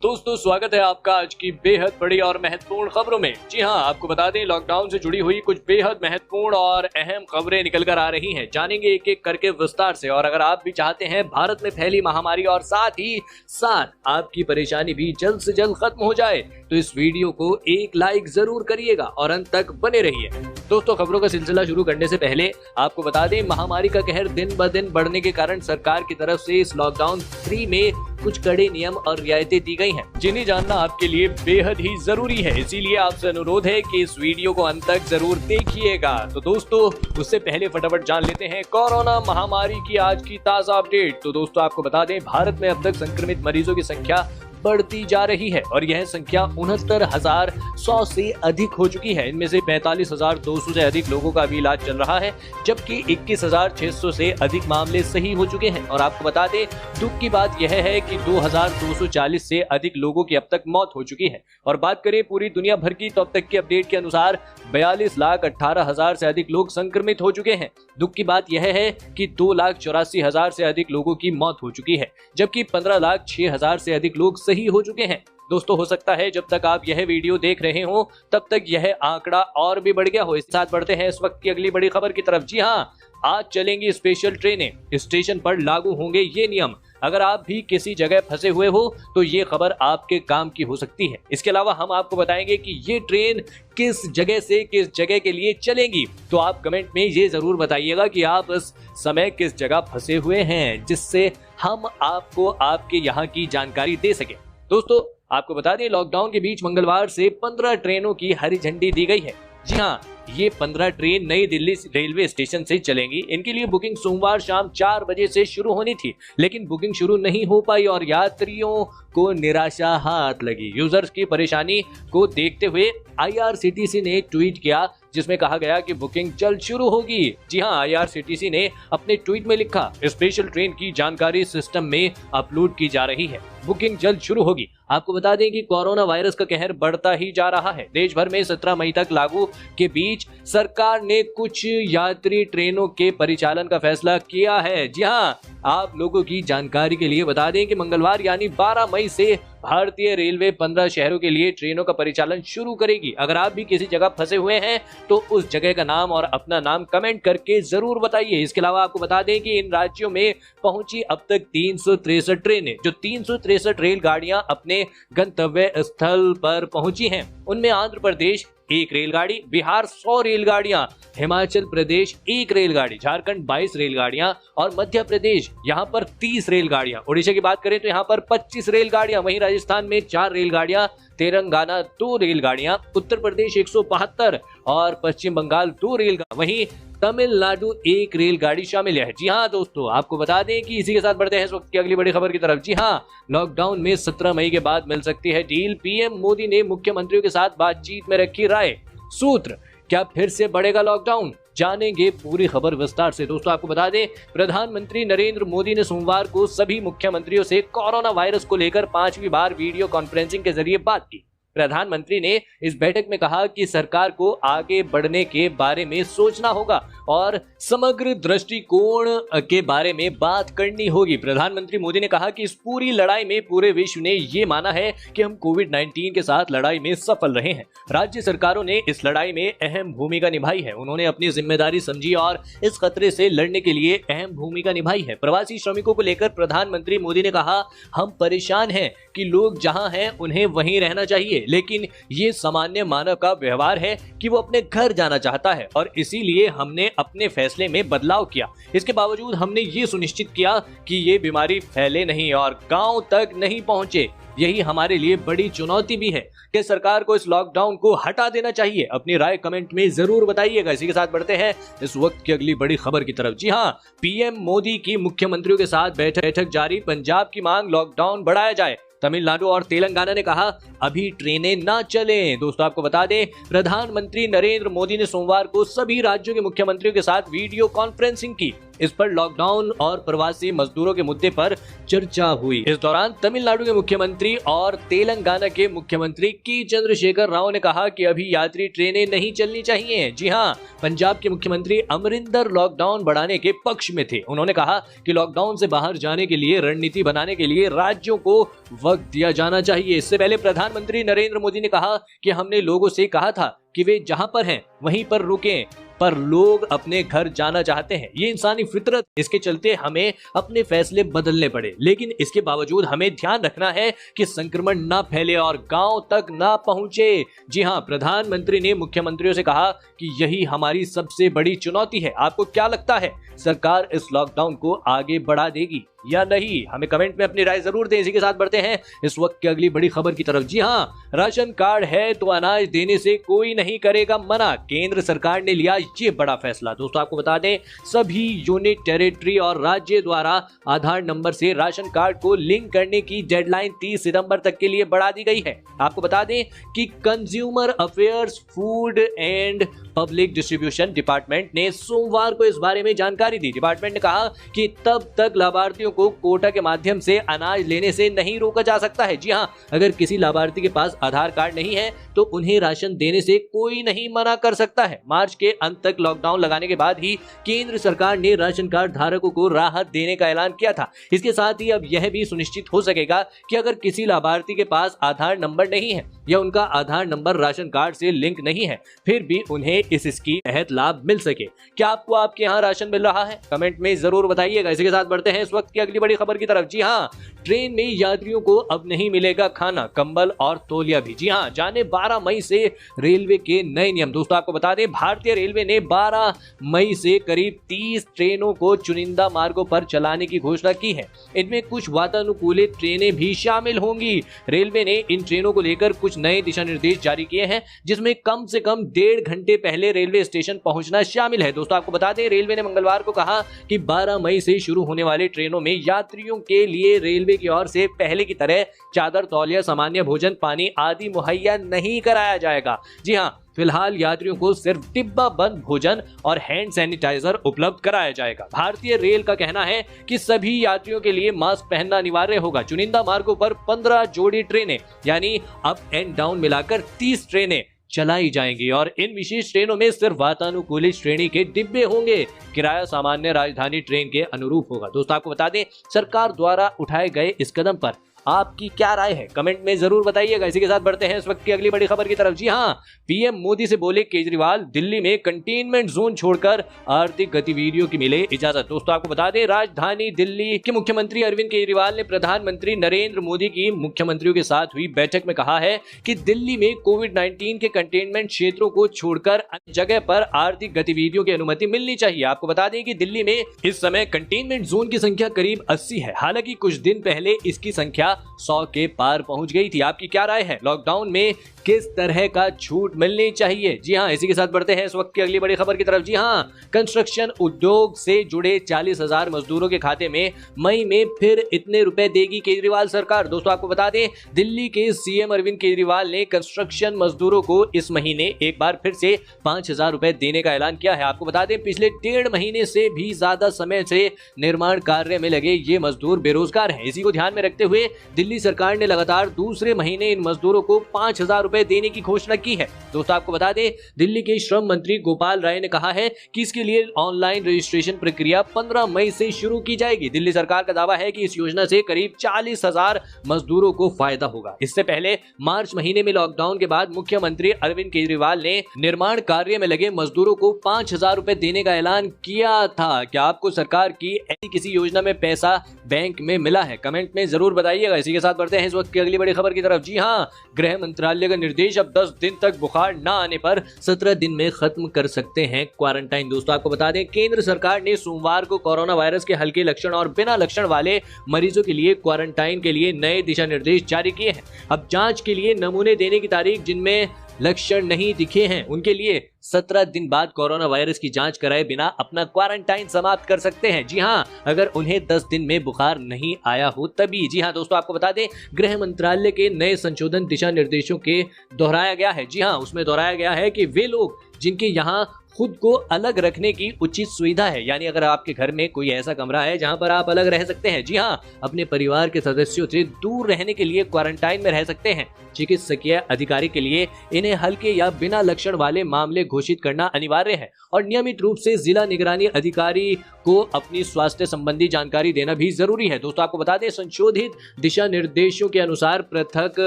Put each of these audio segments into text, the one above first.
दोस्तों स्वागत है आपका आज की बेहद बड़ी और महत्वपूर्ण खबरों में। जी हां, आपको बता दें लॉकडाउन से जुड़ी हुई कुछ बेहद महत्वपूर्ण और अहम खबरें निकल कर आ रही हैं। जानेंगे एक एक करके विस्तार से। और अगर आप भी चाहते हैं भारत में फैली महामारी और साथ ही साथ आपकी परेशानी भी जल्द से जल्द खत्म हो जाए तो इस वीडियो को एक लाइक जरूर करिएगा और अंत तक बने रहिए। दोस्तों खबरों का सिलसिला शुरू करने से पहले आपको बता दें महामारी का कहर दिन ब दिन बढ़ने के कारण सरकार की तरफ से इस लॉकडाउन 3 में कुछ कड़े नियम और रियायतें दी गई हैं, जिन्हें जानना आपके लिए बेहद ही जरूरी है। इसीलिए आपसे अनुरोध है कि इस वीडियो को अंत तक जरूर देखिएगा। तो दोस्तों उससे पहले फटाफट जान लेते हैं कोरोना महामारी की आज की ताजा अपडेट। तो दोस्तों आपको बता दें भारत में अब तक संक्रमित मरीजों की संख्या बढ़ती जा रही है और यह संख्या 69,100 से अधिक हो चुकी है। इनमें से 45,200 से अधिक लोगों का भी इलाज चल रहा है, जबकि 21,600 से अधिक मामले सही हो चुके हैं। और आपको बता दें दुख की बात यह है कि 2,240 से अधिक लोगों की अब तक मौत हो चुकी है। और बात करें पूरी दुनिया भर की तो अब तक की अपडेट के अनुसार 42,18,000 से अधिक लोग संक्रमित हो चुके हैं। दुख की बात यह है कि 2,84,000 से अधिक लोगों की मौत हो चुकी है, जबकि 15,06,000 से अधिक लोग सही हो चुके हैं। दोस्तों हो सकता है जब तक आप यह वीडियो देख रहे हो तब तक यह आंकड़ा और भी बढ़ गया हो। इस साथ बढ़ते हैं इस वक्त की अगली बड़ी खबर की तरफ। जी हाँ, आज चलेंगी स्पेशल ट्रेनें, स्टेशन पर लागू होंगे ये नियम। अगर आप भी किसी जगह फंसे हुए हो तो ये खबर आपके काम की हो सकती है। इसके अलावा हम आपको बताएंगे कि ये ट्रेन किस जगह से किस जगह के लिए चलेगी। तो आप कमेंट में ये जरूर बताइएगा कि आप इस समय किस जगह फंसे हुए हैं, जिससे हम आपको आपके यहाँ की जानकारी दे सके। दोस्तों आपको बता दें लॉकडाउन के बीच मंगलवार से 15 ट्रेनों की हरी झंडी दी गई है। जी हाँ, ये 15 ट्रेन नई दिल्ली रेलवे स्टेशन से चलेंगी। इनके लिए बुकिंग सोमवार शाम 4 बजे से शुरू होनी थी, लेकिन बुकिंग शुरू नहीं हो पाई और यात्रियों को निराशा हाथ लगी। यूजर्स की परेशानी को देखते हुए IRCTC ने ट्वीट किया, जिसमें कहा गया कि बुकिंग जल्द शुरू होगी। जी हाँ, IRCTC ने अपने ट्वीट में लिखा, स्पेशल ट्रेन की जानकारी सिस्टम में अपलोड की जा रही है, बुकिंग जल्द शुरू होगी। आपको बता दें कि कोरोना वायरस का कहर बढ़ता ही जा रहा है। देश भर में 17 मई तक लागू के बीच सरकार ने कुछ यात्री ट्रेनों के परिचालन का फैसला किया है। जी हाँ, आप लोगों की जानकारी के लिए बता दें कि मंगलवार यानी 12 मई से भारतीय रेलवे 15 शहरों के लिए ट्रेनों का परिचालन शुरू करेगी। अगर आप भी किसी जगह फंसे हुए हैं तो उस जगह का नाम और अपना नाम कमेंट करके जरूर बताइए। इसके अलावा आपको बता दें कि इन राज्यों में पहुंची अब तक 363 ट्रेनें। जो 363 रेलगाड़ियां अपने गंतव्य स्थल पर पहुंची हैं, उनमें आंध्र प्रदेश 1 रेलगाड़ी, बिहार 100 रेलगाड़ियां, हिमाचल प्रदेश 1 रेलगाड़ी, झारखंड 22 रेलगाड़ियां और मध्य प्रदेश यहां पर 30 रेलगाड़ियां। ओडिशा की बात करें तो यहां पर 25 रेलगाड़ियां, वहीं राजस्थान में 4 रेलगाड़ियां, तेलंगाना 2 रेलगाड़ियां, उत्तर प्रदेश 172 और पश्चिम बंगाल 2 रेलगाड़ी, वहीं तमिलनाडु 1 रेलगाड़ी शामिल है। जी हाँ दोस्तों, आपको बता दें कि इसी के साथ बढ़ते हैं इस वक्त की अगली बड़ी खबर की तरफ। जी हाँ, लॉकडाउन में 17 मई के बाद मिल सकती है डील। पीएम मोदी ने मुख्यमंत्रियों के साथ बातचीत में रखी राय। सूत्र, क्या फिर से बढ़ेगा लॉकडाउन? जानेंगे पूरी खबर विस्तार से। दोस्तों आपको बता दें प्रधानमंत्री नरेंद्र मोदी ने सोमवार को सभी मुख्यमंत्रियों से कोरोना वायरस को लेकर 5वीं बार वीडियो कॉन्फ्रेंसिंग के जरिए बात की। प्रधानमंत्री ने इस बैठक में कहा कि सरकार को आगे बढ़ने के बारे में सोचना होगा और समग्र दृष्टिकोण के बारे में बात करनी होगी। प्रधानमंत्री मोदी ने कहा कि इस पूरी लड़ाई में पूरे विश्व ने ये माना है कि हम कोविड-19 के साथ लड़ाई में सफल रहे हैं। राज्य सरकारों ने इस लड़ाई में अहम भूमिका निभाई है। उन्होंने अपनी जिम्मेदारी समझी और इस खतरे से लड़ने के लिए अहम भूमिका निभाई है। प्रवासी श्रमिकों को लेकर प्रधानमंत्री मोदी ने कहा, हम परेशान हैं कि लोग जहां हैं उन्हें वहीं रहना चाहिए, लेकिन ये सामान्य मानव का व्यवहार है कि वो अपने घर जाना चाहता है और इसीलिए हमने अपने फैसले में बदलाव किया। इसके बावजूद हमने ये सुनिश्चित किया कि ये बीमारी फैले नहीं और गांव तक नहीं पहुंचे। यही हमारे लिए बड़ी चुनौती भी है कि सरकार को इस लॉकडाउन को हटा देना चाहिए। अपनी राय कमेंट में जरूर बताइएगा। इसी के साथ बढ़ते हैं इस वक्त की अगली बड़ी खबर की तरफ। जी हाँ, पीएम मोदी की मुख्यमंत्रियों के साथ बैठक जारी। पंजाब की मांग लॉकडाउन बढ़ाया जाए। तमिलनाडु और तेलंगाना ने कहा अभी ट्रेनें ना चलें। दोस्तों आपको बता दें प्रधानमंत्री नरेंद्र मोदी ने सोमवार को सभी राज्यों के मुख्यमंत्रियों के साथ वीडियो कॉन्फ्रेंसिंग की। इस पर लॉकडाउन और प्रवासी मजदूरों के मुद्दे पर चर्चा हुई। इस दौरान तमिलनाडु के मुख्यमंत्री और तेलंगाना के मुख्यमंत्री के चंद्रशेखर राव ने कहा कि अभी यात्री ट्रेनें नहीं चलनी चाहिए। जी हां, पंजाब के मुख्यमंत्री अमरिंदर लॉकडाउन बढ़ाने के पक्ष में थे। उन्होंने कहा कि लॉकडाउन से बाहर जाने के लिए रणनीति बनाने के लिए राज्यों को वक्त दिया जाना चाहिए। इससे पहले प्रधानमंत्री नरेंद्र मोदी ने कहा कि हमने लोगों से कहा था कि वे जहां पर हैं वहीं पर रुकें, पर लोग अपने घर जाना चाहते हैं। ये इंसानी फितरत, इसके चलते हमें अपने फैसले बदलने पड़े। लेकिन इसके बावजूद हमें ध्यान रखना है कि संक्रमण ना फैले और गांव तक ना पहुंचे। जी हां, प्रधानमंत्री ने मुख्यमंत्रियों से कहा कि यही हमारी सबसे बड़ी चुनौती है। आपको क्या लगता है, सरकार इस लॉकडाउन को आगे बढ़ा देगी या नहीं? हमें कमेंट में अपनी राय जरूर दें। इसी के साथ बढ़ते हैं इस वक्त की अगली बड़ी खबर की तरफ। जी हां, राशन कार्ड है तो अनाज देने से कोई नहीं करेगा मना। केंद्र सरकार ने लिया ये बड़ा फैसला। दोस्तों, आपको बता दें, सभी यूनिट, टेरिटरी और राज्य द्वारा आधार नंबर से राशन कार्ड को लिंक करने की डेडलाइन 30 सितंबर तक के लिए बढ़ा दी गई है। आपको बता दें कि consumer affairs, food and public distribution department ने सोमवार को इस बारे में जानकारी दी। डिपार्टमेंट ने कहा कि तब तक लाभार्थियों को कोटा के माध्यम से अनाज लेने से नहीं रोका जा सकता है। जी हां, अगर किसी लाभार्थी के पास आधार कार्ड नहीं है तो उन्हें राशन देने से कोई नहीं मना कर सकता है। मार्च के अंत तक लॉकडाउन लगाने के बाद ही केंद्र सरकार ने राशन कार्ड धारकों को राहत देने का ऐलान किया था। इसके साथ ही अब यह भी सुनिश्चित हो सकेगा कि अगर किसी लाभार्थी के पास आधार नंबर नहीं है या उनका आधार नंबर राशन कार्ड से लिंक नहीं है, फिर भी उन्हें इस स्कीम के तहत लाभ मिल सके। क्या आपको आपके यहाँ राशन मिल रहा है? कमेंट में जरूर बताइएगा। इसी के साथ बढ़ते हैं इस वक्त की अगली बड़ी खबर की तरफ। जी हाँ, ट्रेन में यात्रियों को अब नहीं मिलेगा खाना, कंबल और तौलिया भी। जी हाँ, जाने 12 मई से रेलवे के नए नियम। दोस्तों, आपको बता दें, भारतीय रेलवे ने 12 मई से करीब 30 ट्रेनों को चुनिंदा मार्गों पर चलाने की घोषणा की है। इनमें कुछ वातानुकूलित ट्रेनें भी शामिल होंगी। रेलवे ने इन ट्रेनों को लेकर कुछ नए दिशा निर्देश जारी किए हैं, जिसमें कम से कम 1.5 घंटे पहले रेलवे स्टेशन पहुंचना शामिल है। दोस्तों, आपको बता दें, रेलवे ने मंगलवार को कहा कि 12 मई से शुरू होने वाले ट्रेनों में यात्रियों के लिए रेलवे की ओर से पहले की तरह चादर, तौलिया, सामान्य भोजन, पानी आदि मुहैया नहीं कराया जाएगा। जी हाँ, फिलहाल यात्रियों को सिर्फ डिब्बा बंद भोजन और हैंड सैनिटाइजर उपलब्ध कराया जाएगा। भारतीय रेल का कहना है कि सभी यात्रियों के लिए मास्क पहनना अनिवार्य होगा। चुनिंदा मार्गों पर 15 जोड़ी ट्रेनें यानी अप एंड डाउन मिलाकर 30 ट्रेनें चलाई जाएंगी और इन विशेष ट्रेनों में सिर्फ वातानुकूलित श्रेणी के डिब्बे होंगे। किराया सामान्य राजधानी ट्रेन के अनुरूप होगा। दोस्तों, आपको बता दें, सरकार द्वारा उठाए गए इस कदम पर आपकी क्या राय है? कमेंट में जरूर बताइएगा। इसी के साथ बढ़ते हैं इस वक्त की अगली बड़ी खबर की तरफ। जी हां, पीएम मोदी से बोले केजरीवाल, दिल्ली में कंटेनमेंट जोन छोड़कर आर्थिक गतिविधियों की मिले इजाजत। दोस्तों, आपको बता दें, राजधानी दिल्ली के मुख्यमंत्री अरविंद केजरीवाल ने प्रधानमंत्री नरेंद्र मोदी की मुख्यमंत्रियों के साथ हुई बैठक में कहा है कि दिल्ली में कोविड-19 के कंटेनमेंट क्षेत्रों को छोड़कर अन्य जगह पर आर्थिक गतिविधियों की अनुमति मिलनी चाहिए। आपको बता दें कि दिल्ली में इस समय कंटेनमेंट जोन की संख्या करीब 80 है। हालांकि कुछ दिन पहले इसकी संख्या 100 के पार पहुंच गई थी। आपकी क्या राय है? लॉकडाउन में किस तरह का छूट मिलनी चाहिए? जी हां, इसी के साथ बढ़ते हैं इस वक्त की अगली बड़ी खबर की तरफ। जी हां, कंस्ट्रक्शन उद्योग से जुड़े 40,000 मजदूरों के खाते में मई में फिर इतने रुपए देगी केजरीवाल सरकार। दोस्तों, आपको बता दें, दिल्ली के सीएम अरविंद केजरीवाल ने कंस्ट्रक्शन मजदूरों को इस महीने एक बार फिर से 5,000 रुपए देने का ऐलान किया है। आपको बता दें, पिछले 1.5 महीने से भी ज्यादा समय से निर्माण कार्य में लगे ये मजदूर बेरोजगार हैं। इसी को ध्यान में रखते हुए दिल्ली सरकार ने लगातार दूसरे महीने इन मजदूरों को 5,000 रुपए देने की घोषणा की है। दोस्तों, आपको बता दें, दिल्ली के श्रम मंत्री गोपाल राय ने कहा है कि इसके लिए ऑनलाइन रजिस्ट्रेशन प्रक्रिया 15 मई से शुरू की जाएगी। दिल्ली सरकार का दावा है कि इस योजना से करीब 40,000 मजदूरों को फायदा होगा। इससे पहले मार्च महीने में लॉकडाउन के बाद मुख्यमंत्री अरविंद केजरीवाल ने निर्माण कार्य में लगे मजदूरों को 5,000 रुपए देने का ऐलान किया था। क्या आपको सरकार की ऐसी किसी योजना में पैसा बैंक में मिला है? कमेंट में जरूर बताइएगा। इसी के साथ बढ़ते हैं इस वक्त की अगली बड़ी खबर की तरफ। जी हाँ, गृह मंत्रालय का निर्देश, अब 10 दिन तक बुखार न आने पर 17 दिन में खत्म कर सकते हैं क्वारंटाइन। दोस्तों, आपको बता दें, केंद्र सरकार ने सोमवार को कोरोना वायरस के हल्के लक्षण और बिना लक्षण वाले मरीजों के लिए क्वारंटाइन के लिए नए दिशा निर्देश जारी किए हैं। अब जांच के लिए नमूने देने की तारीख जिनमें लक्षण नहीं दिखे हैं उनके लिए 17 दिन बाद कोरोना वायरस की जांच कराए बिना अपना क्वारंटाइन समाप्त कर सकते हैं। जी हाँ, अगर उन्हें 10 दिन में बुखार नहीं आया हो तभी। जी हाँ दोस्तों, आपको बता दें गृह मंत्रालय के नए संशोधन दिशा निर्देशों के दोहराया गया है। जी हाँ, उसमें दोहराया गया है कि वे लोग जिनके यहाँ खुद को अलग रखने की उचित सुविधा है, यानी अगर आपके घर में कोई ऐसा कमरा है जहां पर आप अलग रह सकते हैं, जी हाँ, अपने परिवार के सदस्यों से दूर रहने के लिए क्वारंटाइन में रह सकते हैं, चिकित्सकीय अधिकारी के लिए इन्हें हल्के या बिना लक्षण वाले मामले घोषित करना अनिवार्य है और नियमित रूप से जिला निगरानी अधिकारी को अपनी स्वास्थ्य संबंधी जानकारी देना भी जरूरी है। दोस्तों आपको बता दें संशोधित दिशा निर्देशों के अनुसार पृथक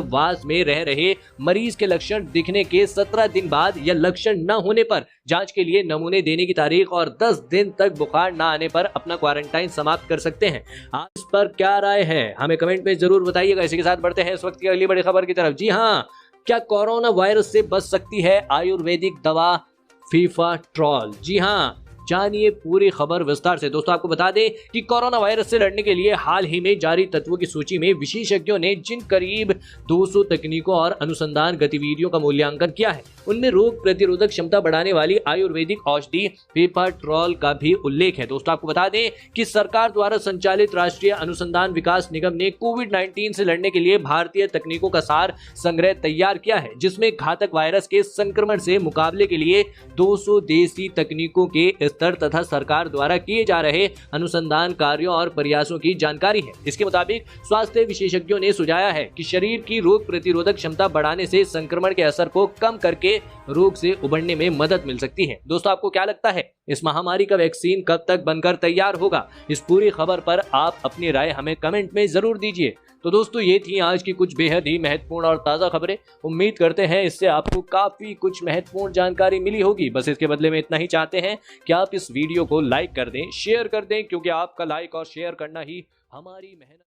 वास में रह रहे मरीज के लक्षण दिखने के 17 दिन बाद या लक्षण न होने पर जांच के लिए नमूने देने की तारीख और 10 दिन तक बुखार न आने पर अपना क्वारंटाइन समाप्त कर सकते हैं। आप इस पर क्या राय है हमें कमेंट में जरूर बताइएगा। इसी के साथ बढ़ते हैं इस वक्त की अगली बड़ी खबर की तरफ। जी हाँ, क्या कोरोना वायरस से बच सकती है आयुर्वेदिक दवा फीफाट्रॉल? जी हाँ, जानिए पूरी खबर विस्तार से। दोस्तों आपको बता दें कि कोरोना वायरस से लड़ने के लिए हाल ही में जारी तत्वों की सूची में विशेषज्ञों ने जिन करीब 200 तकनीकों और अनुसंधान गतिविधियों का मूल्यांकन किया है उनमें रोग प्रतिरोधक क्षमता बढ़ाने वाली आयुर्वेदिक औषधि फीफाट्रॉल का भी उल्लेख है। दोस्तों आपको बता दें कि सरकार द्वारा संचालित राष्ट्रीय अनुसंधान विकास निगम ने कोविड-19 से लड़ने के लिए भारतीय तकनीकों का सार संग्रह तैयार किया है, जिसमें घातक वायरस के संक्रमण से मुकाबले के लिए 200 देसी तकनीकों के स्तर तथा सरकार द्वारा किए जा रहे अनुसंधान कार्यों और प्रयासों की जानकारी है। इसके मुताबिक स्वास्थ्य विशेषज्ञों ने सुझाया है कि शरीर की रोग प्रतिरोधक क्षमता बढ़ाने से संक्रमण के असर को कम करके रोग से उबरने में मदद मिल सकती है। दोस्तों आपको क्या लगता है इस महामारी का वैक्सीन कब तक बनकर तैयार होगा? इस पूरी खबर पर आप अपनी राय हमें कमेंट में जरूर दीजिए। तो दोस्तों ये थी आज की कुछ बेहद ही महत्वपूर्ण और ताज़ा खबरें। उम्मीद करते हैं इससे आपको काफ़ी कुछ महत्वपूर्ण जानकारी मिली होगी। बस इसके बदले में इतना ही चाहते हैं कि आप इस वीडियो को लाइक कर दें, शेयर कर दें, क्योंकि आपका लाइक और शेयर करना ही हमारी मेहनत